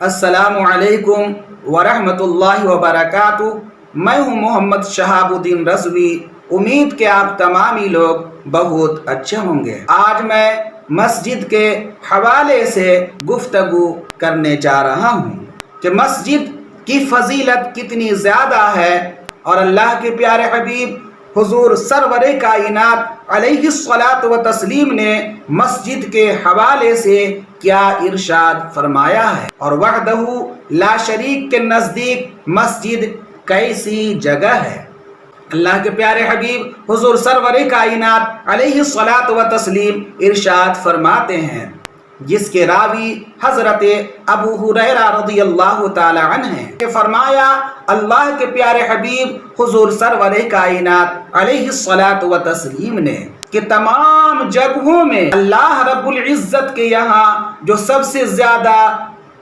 अस्सलामु अलैकुम वरहमतुल्लाहि वबरकातुहू। मैं हूँ मोहम्मद शहाबुद्दीन रज़वी। उम्मीद के आप तमामी लोग बहुत अच्छे होंगे। आज मैं मस्जिद के हवाले से गुफ्तगू करने जा रहा हूँ कि मस्जिद की फजीलत कितनी ज़्यादा है और अल्लाह के प्यारे हबीब हुजूर सरवरे कायनात अलैहिस्सलातु व तस्लीम ने मस्जिद के हवाले से क्या इरशाद फरमाया है और वहदहू ला शरीक के नज़दीक मस्जिद कैसी जगह है। अल्लाह के प्यारे हबीब हुजूर सरवरे कायनात अलैहिस्सलातु व तस्लीम इरशाद फरमाते हैं, जिसके रावी हजरत अबू हुरैरा रज़ियल्लाहु ताला अन्हु हैं कि फरमाया अल्लाह के प्यारे हबीब हुजूर सरवरे कायनात अलैहिस्सलातु व तस्लीम ने कि तमाम जगहों में अल्लाह रब्बुल इज़्ज़त के यहाँ जो सबसे ज़्यादा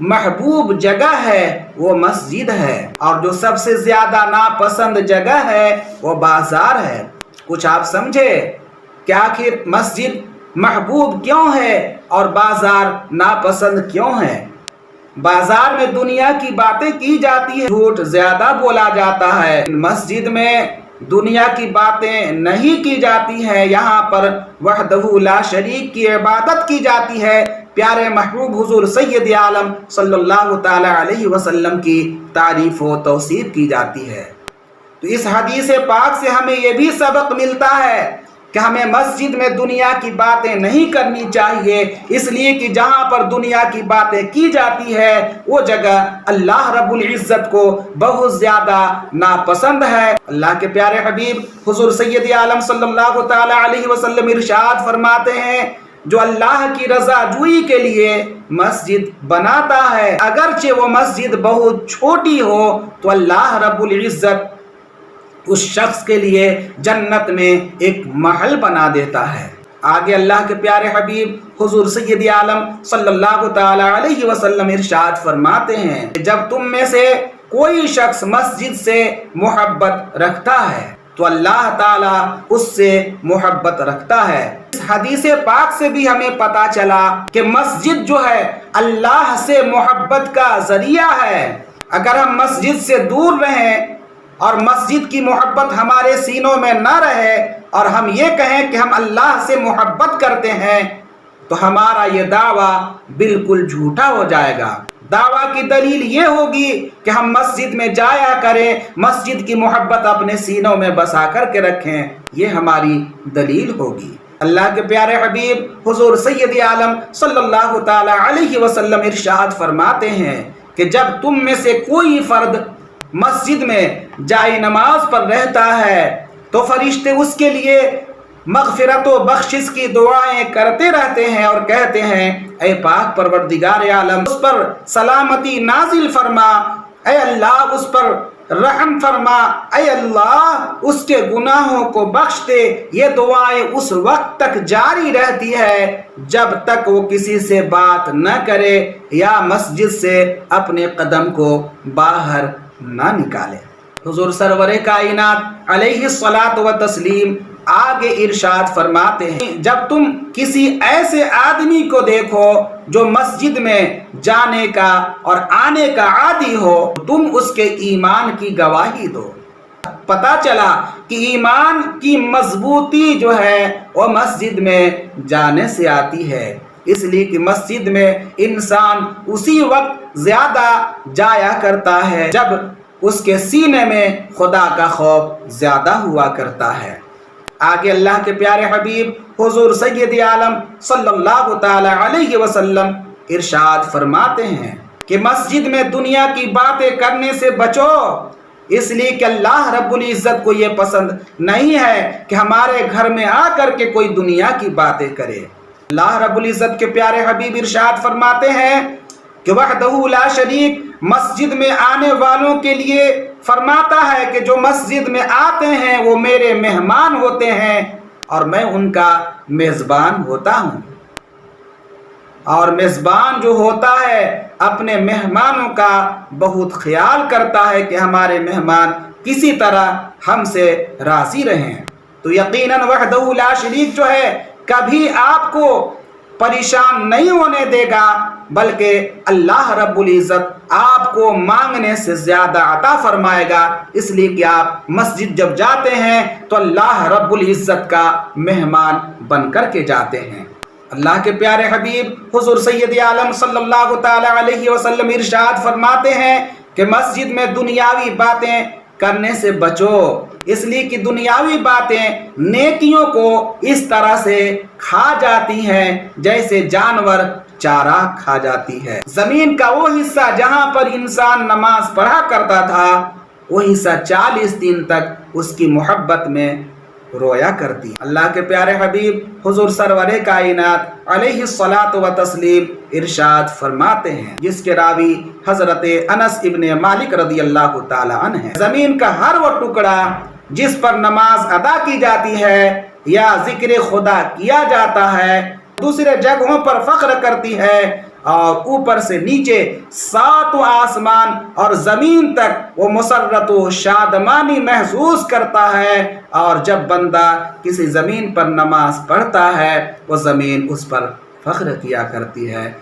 महबूब जगह है वो मस्जिद है और जो सबसे ज़्यादा नापसंद जगह है वो बाज़ार है। कुछ आप समझे कि आखिर मस्जिद महबूब क्यों है और बाज़ार नापसंद क्यों है। बाज़ार में दुनिया की बातें की जाती है, झूठ ज़्यादा बोला जाता है। मस्जिद में दुनिया की बातें नहीं की जाती है, यहाँ पर वहदहू ला शरीक की इबादत की जाती है। प्यारे महबूब हुजूर सैयद आलम सल्लल्लाहु ताला अलैहि वसल्लम की तारीफ़ व तौसीफ की जाती है। तो इस हदीस पाक से हमें ये भी सबक मिलता है कि हमें मस्जिद में दुनिया की बातें नहीं करनी चाहिए, इसलिए कि जहाँ पर दुनिया की बातें की जाती है वो जगह अल्लाह रब्बुल इज़्ज़त को बहुत ज़्यादा नापसंद है। अल्लाह के प्यारे हबीब हुजूर सैयद आलम सल्लल्लाहु ताला अलैहि वसल्लम इरशाद फरमाते हैं, जो अल्लाह की रज़ा जुई के लिए मस्जिद बनाता है, अगरचे वो मस्जिद बहुत छोटी हो तो अल्लाह रब्बुल इज़्ज़त उस शख्स के लिए जन्नत में एक महल बना देता है। आगे अल्लाह के प्यारे हबीब हुजूर सैयद आलम सल्लल्लाहु ताला अलैहि वसल्लम इरशाद फरमाते हैं, जब तुम में से कोई शख्स मस्जिद से मोहब्बत रखता है तो अल्लाह ताला उससे मोहब्बत रखता है। इस हदीस पाक से भी हमें पता चला कि मस्जिद जो है अल्लाह से मोहब्बत का जरिया है। अगर हम मस्जिद से दूर रहें और मस्जिद की मोहब्बत हमारे सीनों में न रहे और हम ये कहें कि हम अल्लाह से मोहब्बत करते हैं तो हमारा ये दावा बिल्कुल झूठा हो जाएगा। दावा की दलील ये होगी कि हम मस्जिद में जाया करें, मस्जिद की मोहब्बत अपने सीनों में बसा करके रखें, ये हमारी दलील होगी। अल्लाह के प्यारे हबीब हुजूर सैयद आलम सल्लल्लाहु ताला अलैहि वसल्लम इरशाद फरमाते हैं कि जब तुम में से कोई फर्द मस्जिद में जाए नमाज पर रहता है तो फरिश्ते उसके लिए मग़फ़िरत व बख्शिश की दुआएं करते रहते हैं और कहते हैं, ऐ पाक परवरदिगार आलम उस पर सलामती नाजिल फरमा, ऐ अल्लाह उस पर रहम फरमा, ऐ अल्लाह उसके गुनाहों को बख्श दे। ये दुआएं उस वक्त तक जारी रहती है जब तक वो किसी से बात न करे या मस्जिद से अपने कदम को बाहर ना निकाले। हुजूर सरवरे कायनात अलैहिस्सलातु व तस्लीम आगे इरशाद फरमाते हैं, जब तुम किसी ऐसे आदमी को देखो जो मस्जिद में जाने का और आने का आदी हो, तुम उसके ईमान की गवाही दो। पता चला कि ईमान की मजबूती जो है वो मस्जिद में जाने से आती है, इसलिए कि मस्जिद में इंसान उसी वक्त ज़्यादा जाया करता है जब उसके सीने में खुदा का खौफ ज़्यादा हुआ करता है। आगे अल्लाह के प्यारे हबीब हुजूर सैयद आलम सल्लल्लाहु ताला अलैहि वसल्लम इरशाद फरमाते हैं कि मस्जिद में दुनिया की बातें करने से बचो, इसलिए कि अल्लाह रब्बुल इज़्ज़त को ये पसंद नहीं है कि हमारे घर में आकर के कोई दुनिया की बातें करे। अल्लाह रब्बुल इज़्ज़त के प्यारे हबीब इरशाद फरमाते हैं कि वहदहू ला शरीक मस्जिद में आने वालों के लिए फरमाता है कि जो मस्जिद में आते हैं वो मेरे मेहमान होते हैं और मैं उनका मेज़बान होता हूँ। और मेज़बान जो होता है अपने मेहमानों का बहुत ख्याल करता है कि हमारे मेहमान किसी तरह हमसे राज़ी रहें। तो यकीनन वहदहू ला शरीक जो है कभी आपको परेशान नहीं होने देगा, बल्कि अल्लाह रब्बुल इज़्ज़त आपको मांगने से ज़्यादा अता फरमाएगा। इसलिए कि आप मस्जिद जब जाते हैं तो अल्लाह रब्बुल इज़्ज़त का मेहमान बन कर के जाते हैं। अल्लाह के प्यारे हबीब हुज़ूर सैयद आलम सल्लल्लाहु ताला अलैहि वसल्लम इरशाद फरमाते हैं कि मस्जिद में दुनियावी बातें करने से बचो, इसलिए कि दुनियावी बातें नेकियों को इस तरह से खा जाती हैं जैसे जानवर चारा खा जाती है। जमीन का वो हिस्सा जहां पर इंसान नमाज पढ़ा करता था, वो हिस्सा 40 दिन तक उसकी मोहब्बत में रोया करती। अल्लाह के प्यारे हबीब हुजूर सरवरे कायनात अलैहिस्सलातु व तस्लीम इरशाद फरमाते हैं, जिसके रावी हजरत अनस इब्ने मालिक रदी अल्लाह ताला अन्हु हैं, जमीन का हर वो टुकड़ा जिस पर नमाज अदा की जाती है या जिक्र खुदा किया जाता है, दूसरे जगहों पर फख्र करती है और ऊपर से नीचे 7 आसमान और ज़मीन तक वो मुसर्रत व शादमानी महसूस करता है। और जब बंदा किसी ज़मीन पर नमाज पढ़ता है, वो ज़मीन उस पर फख्र किया करती है।